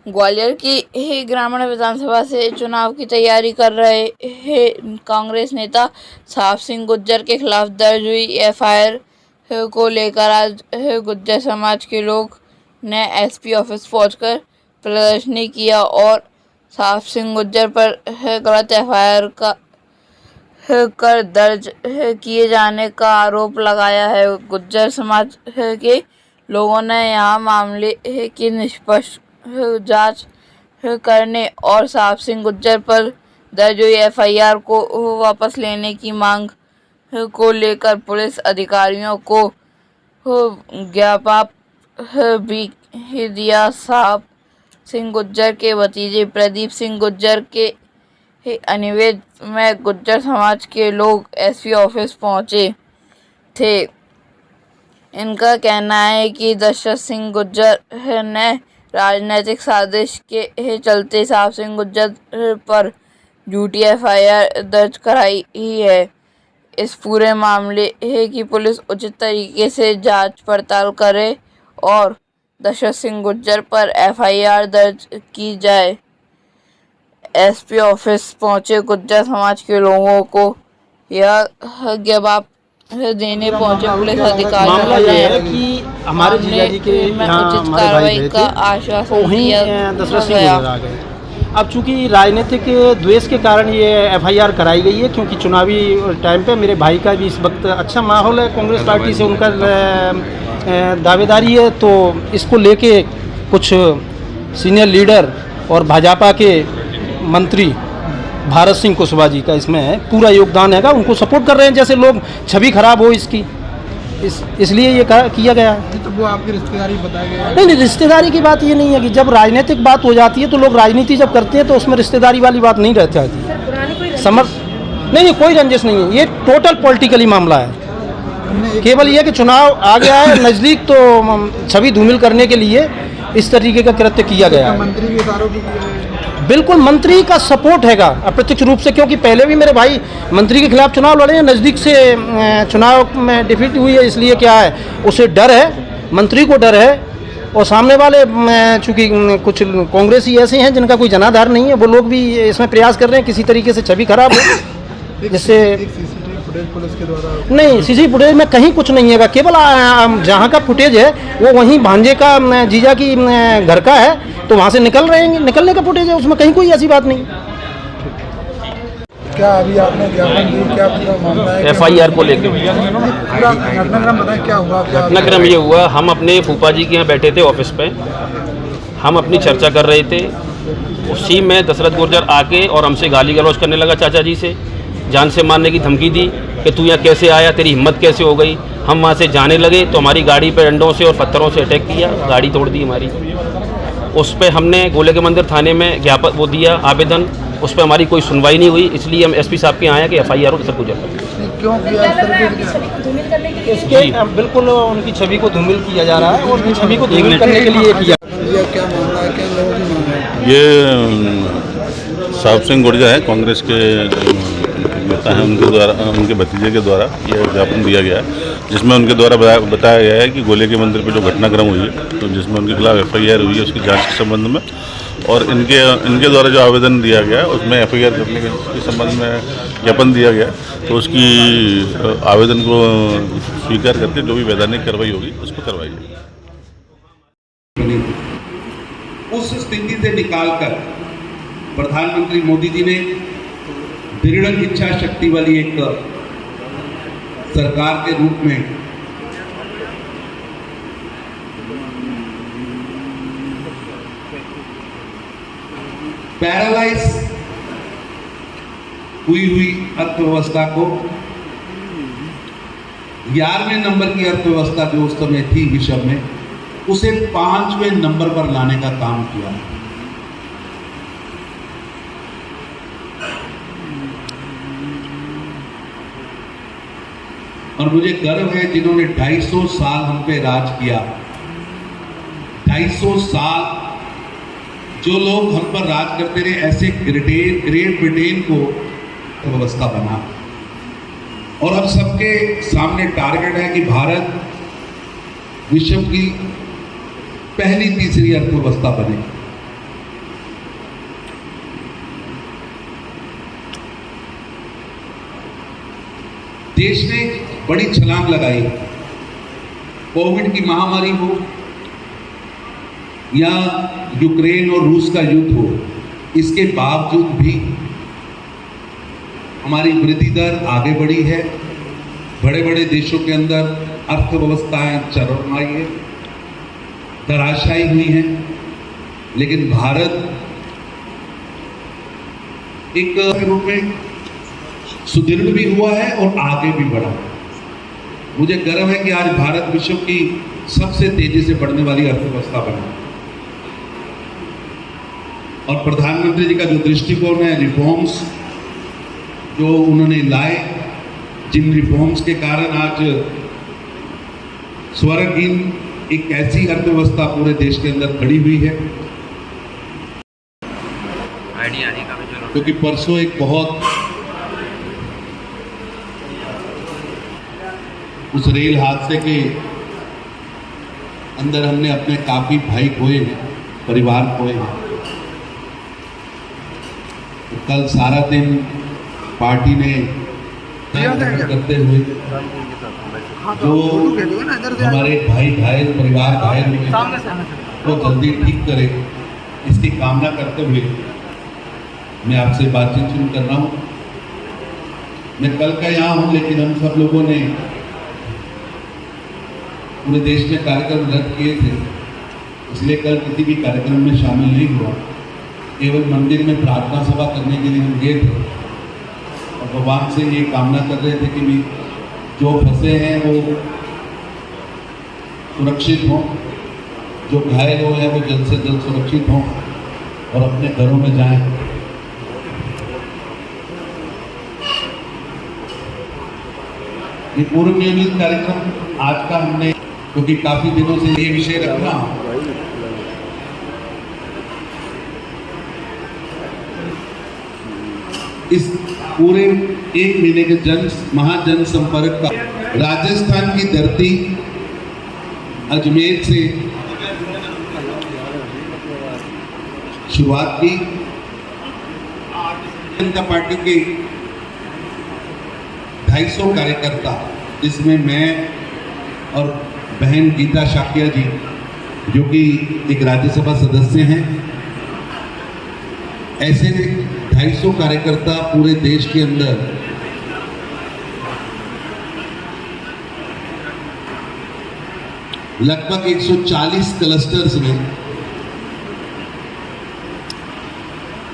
ग्वालियर की ही ग्रामीण विधानसभा से चुनाव की तैयारी कर रहे कांग्रेस नेता साहब सिंह गुर्जर के खिलाफ दर्ज हुई एफआईआर को लेकर आज गुर्जर समाज के लोग ने एसपी ऑफिस पहुंचकर प्रदर्शनी किया और साहब सिंह गुर्जर पर गलत एफआईआर कर दर्ज किए जाने का आरोप लगाया है। गुर्जर समाज के लोगों ने यहां मामले की निष्पक्ष जांच करने और साहब सिंह गुर्जर पर दर्ज हुई एफआईआर को वापस लेने की मांग को लेकर पुलिस अधिकारियों को ज्ञापन भी दिया। साहब सिंह गुर्जर के भतीजे प्रदीप सिंह गुर्जर के अनुरोध में गुर्जर समाज के लोग एसपी ऑफिस पहुंचे थे। इनका कहना है कि दशरथ सिंह गुर्जर ने राजनीतिक साजिश के चलते साहब सिंह गुर्जर पर झूठी एफआईआर दर्ज कराई ही है। इस पूरे मामले की पुलिस उचित तरीके से जांच पड़ताल करे और दशरथ सिंह गुर्जर पर एफआईआर दर्ज की जाए। एसपी ऑफिस पहुंचे गुर्जर समाज के लोगों को यह ज्ञापन देने पहुंचे पुलिस अधिकारियों ने कि हमारे जिलाजी के उचित कार्रवाई का आश्वासन दिया गया। अब चूंकि राजनीतिक द्वेष के कारण ये एफआईआर कराई गई है, क्योंकि चुनावी टाइम पे मेरे भाई का भी इस वक्त अच्छा माहौल है, कांग्रेस पार्टी से उनका दावेदारी है, तो इसको लेके कुछ सीनियर लीडर और भाजपा के मंत्री भारत सिंह कुशवाहा जी का इसमें पूरा योगदान है, उनको सपोर्ट कर रहे हैं, जैसे लोग छवि खराब हो इसकी, इसलिए ये किया गया। तो वो आपकी रिश्तेदारी बताया गया? नहीं, रिश्तेदारी की बात ये नहीं है कि जब राजनीतिक बात हो जाती है तो लोग राजनीति जब करते हैं तो उसमें रिश्तेदारी वाली बात नहीं रहती है। नहीं, कोई रंजिश नहीं है, ये टोटल पॉलिटिकली मामला है। केवल ये कि चुनाव आ गया है नज़दीक, तो छवि धूमिल करने के लिए इस तरीके का कृत्य किया गया है। मंत्री भी आरोप किए? बिल्कुल, मंत्री का सपोर्ट हैगा अप्रत्यक्ष रूप से, क्योंकि पहले भी मेरे भाई मंत्री के खिलाफ चुनाव लड़े हैं, नज़दीक से चुनाव में डिफीट हुई है, इसलिए क्या है उसे डर है, मंत्री को डर है। और सामने वाले चूँकि कुछ कांग्रेसी ऐसे हैं जिनका कोई जनाधार नहीं है, वो लोग भी इसमें प्रयास कर रहे हैं किसी तरीके से छवि खराब हो, जिससे पुलिस के द्वारा नहीं, सीसी फुटेज में कहीं कुछ नहीं है, केवल जहाँ का फुटेज है वो वहीं भांजे का जीजा की घर का है, तो वहाँ से निकलने का फुटेज है, उसमें कहीं कोई ऐसी बात नहीं। क्या अभी आपने ज्ञापन दी, क्या पूरा मामला है? एफआईआर को लेकर घटनाक्रम बताएं, क्या हुआ? घटनाक्रम ये हुआ, हम अपने फूफा जी के यहाँ बैठे थे ऑफिस पे, हम अपनी चर्चा कर रहे थे, उसी में दशरथ गुर्जर आके और हमसे गाली गलौज करने लगा, चाचा जी से जान से मारने की धमकी दी कि तू यहाँ कैसे आया, तेरी हिम्मत कैसे हो गई। हम वहाँ से जाने लगे तो हमारी गाड़ी पे डंडों से और पत्थरों से अटैक किया, गाड़ी तोड़ दी हमारी। उस पर हमने गोले के मंदिर थाने में ज्ञापन वो दिया आवेदन, उस पर हमारी कोई सुनवाई नहीं हुई, इसलिए हम एसपी साहब के यहाँ आए कि एफआईआर हो सब गुजर कर। क्यों इसके बिल्कुल उनकी छवि को धूमिल किया जा रहा है और उनकी छवि को धूमिल करने के लिए किया। क्या मामला है, क्या लोगों की मांग है? ये साहब सिंह गुर्जर है, कांग्रेस के नेता हैं, उनके द्वारा, उनके भतीजे के द्वारा यह ज्ञापन दिया गया है, जिसमें उनके द्वारा बताया गया है कि गोले के मंदिर पर जो घटनाक्रम हुई है, तो जिसमें उनके खिलाफ एफआईआर हुई है उसकी जांच के संबंध में, और इनके द्वारा जो आवेदन दिया गया है उसमें एफआईआर करने के संबंध में ज्ञापन दिया गया, तो उसकी आवेदन को स्वीकार करके जो भी वैधानिक कार्रवाई होगी उसको करवाई जाएगी। उस स्थिति से निकालकर प्रधानमंत्री मोदी जी ने दृढ़ इच्छा शक्ति वाली एक सरकार के रूप में पैरालाइज हुई अर्थव्यवस्था को 11वें नंबर की अर्थव्यवस्था जो उस समय थी विश्व में, उसे 5वें नंबर पर लाने का काम किया। और मुझे गर्व है जिन्होंने 250 साल हम पे राज किया, 250 साल जो लोग हम पर राज करते रहे, ऐसे ग्रेट ब्रिटेन को व्यवस्था बना। और अब सबके सामने टारगेट है कि भारत विश्व की पहली तीसरी अर्थव्यवस्था बने। देश ने बड़ी छलांग लगाई। कोविड की महामारी हो या यूक्रेन और रूस का युद्ध हो, इसके बावजूद भी हमारी वृद्धि दर आगे बढ़ी है। बड़े बड़े देशों के अंदर अर्थव्यवस्थाएं चरमराई है, धराशायी हुई हैं, लेकिन भारत एक रूप में सुदृढ़ भी हुआ है और आगे भी बढ़ा। मुझे गर्व है कि आज भारत विश्व की सबसे तेजी से बढ़ने वाली अर्थव्यवस्था बना और प्रधानमंत्री जी का जो दृष्टिकोण है, रिफॉर्म्स जो उन्होंने लाए, जिन रिफॉर्म्स के कारण आज स्वर्णहीन एक ऐसी अर्थव्यवस्था पूरे देश के अंदर खड़ी हुई है। क्योंकि परसों एक बहुत उस रेल हादसे के अंदर हमने अपने काफी भाई खोए हैं, परिवार खोए हैं। तो कल सारा दिन पार्टी ने करते हुए जो हमारे भाई घायल, परिवार घायल हुए वो जल्दी ठीक करे, इसकी कामना करते हुए मैं आपसे बातचीत शुरू कर रहा हूँ। मैं कल का यहाँ हूँ, लेकिन हम सब लोगों ने पूरे देश में कार्यक्रम रद्द किए थे, इसलिए कल किसी भी कार्यक्रम में शामिल नहीं हुआ। केवल मंदिर में प्रार्थना सभा करने के लिए हम गए थे और भगवान से ये कामना कर रहे थे कि भी जो फंसे हैं वो सुरक्षित हों, जो घायल हुए हैं वो जल्द से जल्द सुरक्षित हों और अपने घरों में जाएं। ये पूर्व नियमित कार्यक्रम आज का हमने, क्योंकि काफी दिनों से ये विषय रखना, इस पूरे एक महीने के महाजन संपर्क का राजस्थान की धरती अजमेर से शुरुआत की। जनता पार्टी के 250 कार्यकर्ता, जिसमें मैं और बहन गीता शाकिया जी जो कि एक राज्यसभा सदस्य हैं, ऐसे 250 कार्यकर्ता पूरे देश के अंदर लगभग 140 क्लस्टर्स में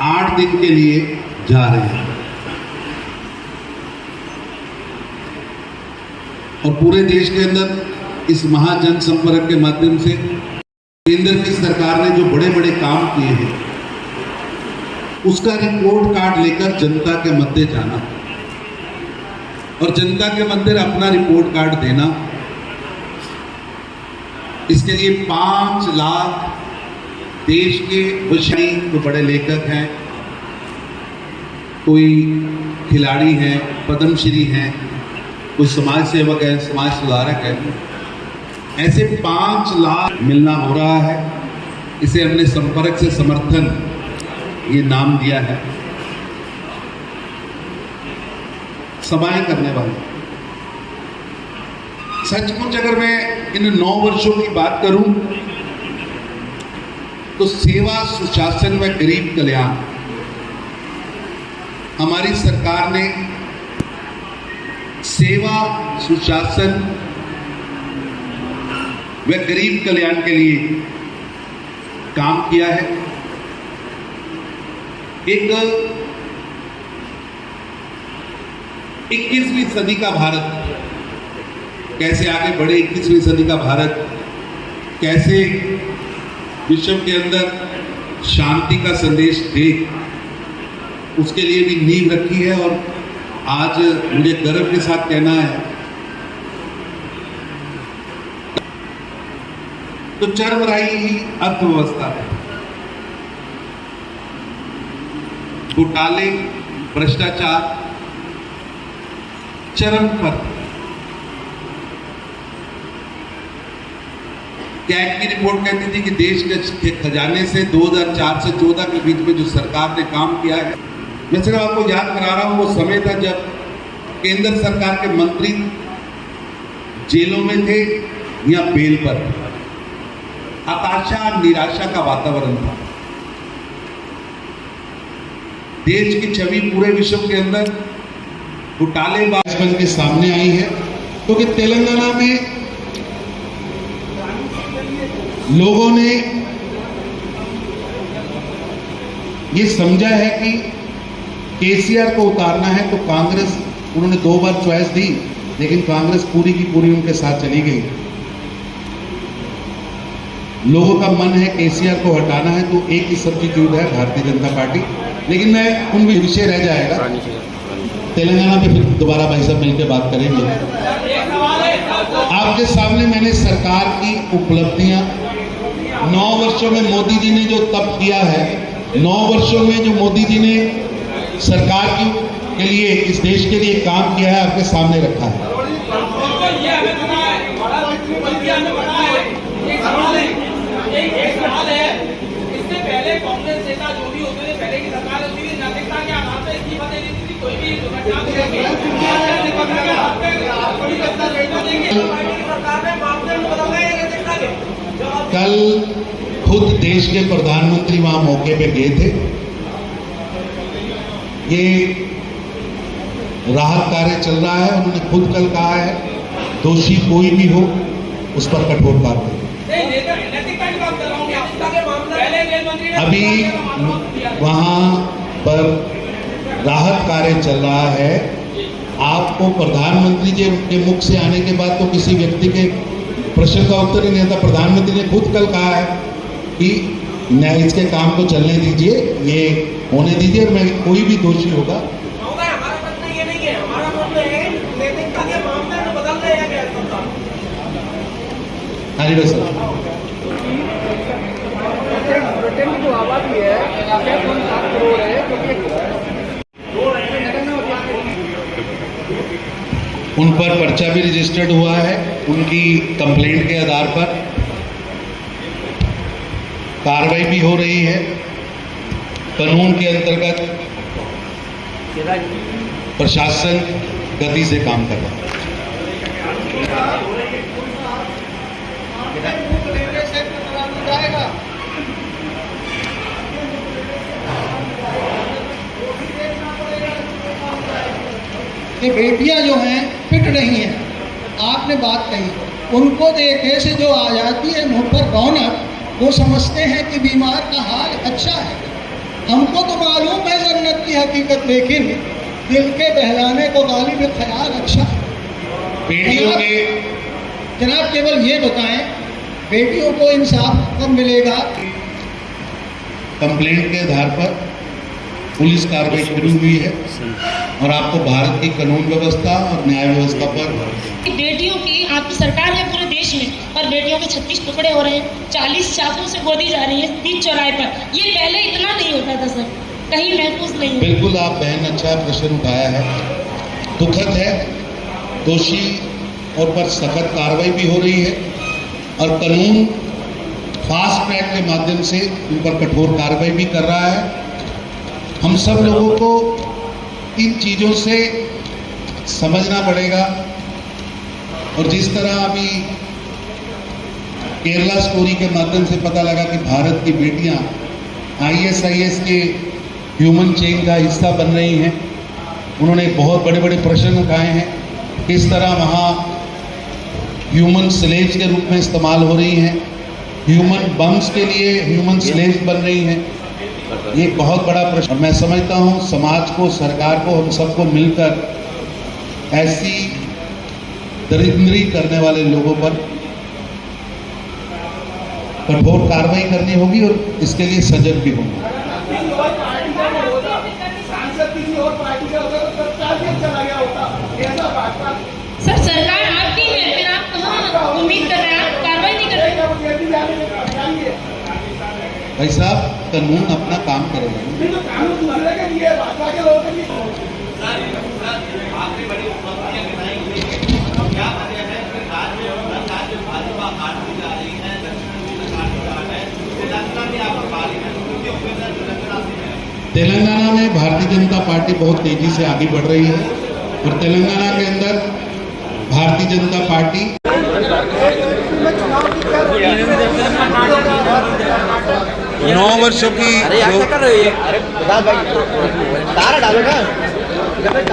8 दिन के लिए जा रहे हैं और पूरे देश के अंदर इस महाजन संपर्क के माध्यम से केंद्र की सरकार ने जो बड़े बड़े काम किए हैं उसका रिपोर्ट कार्ड लेकर जनता के मध्य जाना और जनता के मध्य अपना रिपोर्ट कार्ड देना। इसके लिए 5 लाख देश के विषय, जो बड़े लेखक हैं, कोई खिलाड़ी हैं, पद्मश्री हैं, कोई समाज सेवक है, समाज सुधारक है, ऐसे 5 लाख मिलना हो रहा है। इसे हमने संपर्क से समर्थन ये नाम दिया है। सभाएं करने वाले, सचमुच अगर मैं इन 9 वर्षों की बात करूं तो सेवा, सुशासन व गरीब कल्याण हमारी सरकार ने सेवा, सुशासन व गरीब कल्याण के लिए काम किया है। एक 21वीं सदी का भारत कैसे आगे बढ़े, 21वीं सदी का भारत कैसे विश्व के अंदर शांति का संदेश दे, उसके लिए भी नींव रखी है। और आज मुझे गर्व के साथ कहना है तो चरमराई अर्थव्यवस्था है, घोटाले, भ्रष्टाचार चरम पर। कैग की रिपोर्ट कहती थी कि देश के खजाने से 2004 से 14 के बीच में जो सरकार ने काम किया है, मैं सिर्फ आपको याद करा रहा हूं, वो समय था जब केंद्र सरकार के मंत्री जेलों में थे या बेल पर। हताशा निराशा का वातावरण था। देश की छवि पूरे विश्व के अंदर घोटालेबाज बन के सामने आई है, क्योंकि तेलंगाना में लोगों ने ये समझा है कि केसीआर को उतारना है तो कांग्रेस, उन्होंने 2 बार चॉइस दी, लेकिन कांग्रेस पूरी की पूरी उनके साथ चली गई। लोगों का मन है केसीआर को हटाना है, तो एक ही सब्स्टिट्यूट है भारतीय जनता पार्टी। लेकिन मैं उन विषय रह जाएगा, तेलंगाना में फिर दोबारा भाई साहब मिलकर बात करेंगे। आपके सामने मैंने सरकार की उपलब्धियां, 9 वर्षों में मोदी जी ने जो तप किया है, 9 वर्षों में जो मोदी जी ने सरकार के लिए, इस देश के लिए काम किया है, आपके सामने रखा है। इससे पहले कांग्रेस नेता जो भी होते थे, पहले की सरकार होती थी, नागरिकता के आधार पर इस्तीफा दे देती थी। कोई भी कल खुद देश के प्रधानमंत्री वहां मौके पे गए थे। ये राहत कार्य चल रहा है, उन्होंने खुद कल कहा है दोषी कोई भी हो उस पर कठोर कार्रवाई। अभी वहां पर राहत कार्य चल रहा है। आपको प्रधानमंत्री जी के मुख से आने के बाद तो किसी व्यक्ति के प्रश्न का उत्तर ही नहीं आता। प्रधानमंत्री ने खुद कल कहा है कि न्याय इसके काम को चलने दीजिए, ये होने दीजिए, और मैं कोई भी दोषी होगा। हमारा प्रश्न ये नहीं है, हमारा प्रश्न है नैतिकता के मामले में बदल रहे हैं क्या सरकार? हाँ जी सर, जो आबादी है 7 करोड़ है, उन पर पर्चा भी रजिस्टर्ड हुआ है। उनकी कंप्लेंट के आधार पर कार्रवाई भी हो रही है। कानून के अंतर्गत प्रशासन गति से काम कर रहा है। कि बेटियां जो हैं फिट रही हैं, आपने बात कही, उनको देखे से जो आ जाती है मुंह पर रौनक, वो समझते हैं कि बीमार का हाल अच्छा है। हमको तो मालूम है जन्नत की हकीकत, लेकिन दिल के बहलाने को गालिब ख्याल अच्छा है। बेटियों के जनाब केवल ये बताएं, बेटियों को इंसाफ कब मिलेगा? कंप्लेंट के आधार पर पुलिस कार्रवाई शुरू हुई है, और आपको भारत की कानून व्यवस्था और न्याय व्यवस्था पर बेटियों की आपकी सरकार है पूरे देश में, और बेटियों के 36 टुकड़े हो रहे हैं, 40 चाकू से गोदी जा रही है बीच चौराहे पर। ये पहले इतना नहीं होता था सर, कहीं महफूज नहीं। बिल्कुल आप बहन अच्छा प्रश्न उठाया है, दुखद है। दोषी और पर सख्त कार्रवाई भी हो रही है, और कानून फास्ट ट्रैक के माध्यम से उन पर कठोर कार्रवाई भी कर रहा है। हम सब लोगों को इन चीज़ों से समझना पड़ेगा। और जिस तरह अभी केरला स्टोरी के माध्यम से पता लगा कि भारत की बेटियां ISIS के ह्यूमन चेन का हिस्सा बन रही हैं, उन्होंने बहुत बड़े बड़े प्रश्न उठाए हैं। किस तरह वहाँ ह्यूमन स्लेव्स के रूप में इस्तेमाल हो रही हैं, ह्यूमन बम्स के लिए ह्यूमन स्लेव्स बन रही हैं। ये बहुत बड़ा प्रश्न, और मैं समझता हूँ समाज को, सरकार को, हम सबको मिलकर ऐसी दरिद्री करने वाले लोगों पर कठोर कार्रवाई करनी होगी, और इसके लिए सजग भी होंगे। सर सरकार आपकी है, फिर आप कहाँ उम्मीद कर रहे हैं? आप कार्रवाई नहीं कर रहे? भाई साहब, कानून अपना काम कर रहे हैं। तेलंगाना में भारतीय जनता पार्टी बहुत तेजी से आगे बढ़ रही है। और तेलंगाना के अंदर भारतीय जनता पार्टी 9 वर्षों की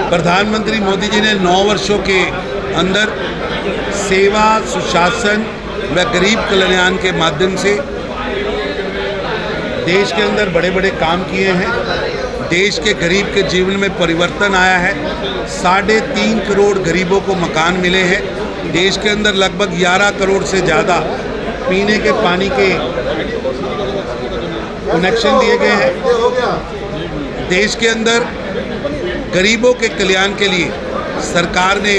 प्रधानमंत्री मोदी जी ने 9 वर्षों के अंदर सेवा, सुशासन व गरीब कल्याण के माध्यम से देश के अंदर बड़े बड़े काम किए हैं। देश के गरीब के जीवन में परिवर्तन आया है। 3.5 करोड़ गरीबों को मकान मिले हैं। देश के अंदर लगभग 11 करोड़ से ज़्यादा पीने के पानी के कनेक्शन दिए गए हैं। देश के अंदर गरीबों के कल्याण के लिए सरकार ने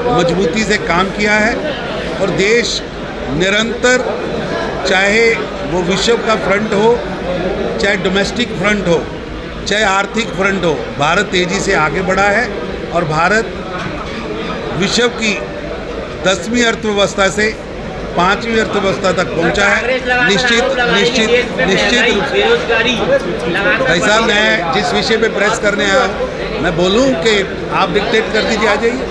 मजबूती से काम किया है और देश निरंतर, चाहे वो विश्व का फ्रंट हो, चाहे डोमेस्टिक फ्रंट हो, चाहे आर्थिक फ्रंट हो, भारत तेज़ी से आगे बढ़ा है और भारत विश्व की 10वीं अर्थव्यवस्था से 5वीं अर्थव्यवस्था तक पहुंचा है। निश्चित रूप से भाई साहब, मैं जिस विषय पे प्रेस करने आया हूँ, मैं बोलूँ कि आप डिक्टेट कर दीजिए, आ जाइए।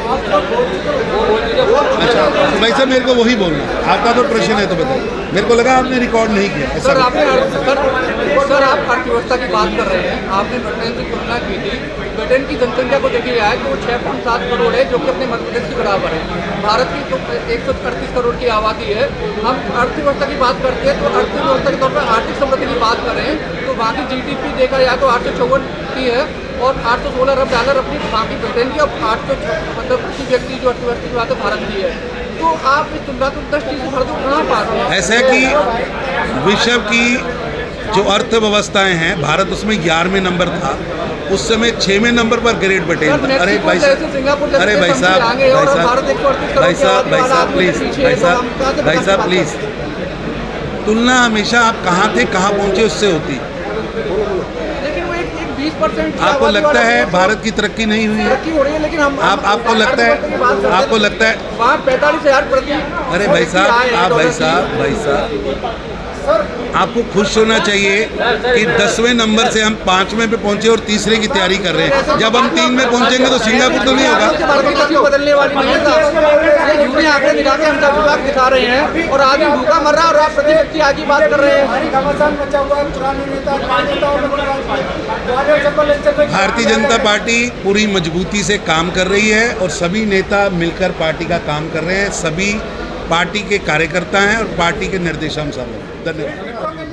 अच्छा तो भाई साहब, मेरे को वही बोलना, आपका तो प्रश्न है तो बताइए। मेरे को लगा आपने रिकॉर्ड नहीं किया। सर आप अर्थव्यवस्था की बात कर रहे हैं, आपने ब्रिटेन से तुलना की थी। ब्रिटेन की जनसंख्या को देखिए जाए तो 6.7 करोड़ है, जो कि अपने मध्य प्रदेश के बराबर है। भारत की तो 138 करोड़ की आबादी है। हम अर्थव्यवस्था की बात करते हैं तो अर्थव्यवस्था के तौर पर आर्थिक समृद्धि की बात कर रहे हैं तो वहाँ की GDP देखा जाए तो 854 की है और 816 अरब डॉलर अपनी बाकी ब्रिटेन की और 800 मतलब प्रति व्यक्ति जो अर्थव्यवस्था की बात है भारत की है। तो आप इस तुलनात्मक दृष्टि से भारत को कहाँ पाते हैं? ऐसा कि विश्व की जो अर्थव्यवस्थाएं हैं, भारत उसमें 11वें नंबर था। उस समय 6वें नंबर पर ग्रेट ब्रिटेन था। अरे भाई साहब प्लीज, तुलना हमेशा आप कहाँ थे, कहाँ पहुँचे, उससे होती। लेकिन वो एक 20% आपको लगता है भारत की तरक्की नहीं हुई है? तरक्की हो रही है, लेकिन हम आपको लगता है वहाँ 45,000 प्रति। अरे भाई साहब आपको खुश होना चाहिए कि 10वें नंबर से हम 5वें पे पहुंचे और तीसरे की तैयारी कर रहे हैं। जब हम 3 में पहुंचेंगे तो सिंगापुर तो नहीं होगा। बदलने वाली आंकड़े दिखा के हम विभाग दिखा रहे हैं और आदमी भूखा मर रहा है और आप प्रति व्यक्ति आगे बात कर रहे हैं। भारतीय जनता पार्टी पूरी मजबूती से काम कर रही है और सभी नेता मिलकर पार्टी का काम कर रहे हैं। सभी पार्टी के कार्यकर्ता हैं और पार्टी के निर्देशानुसार। धन्यवाद।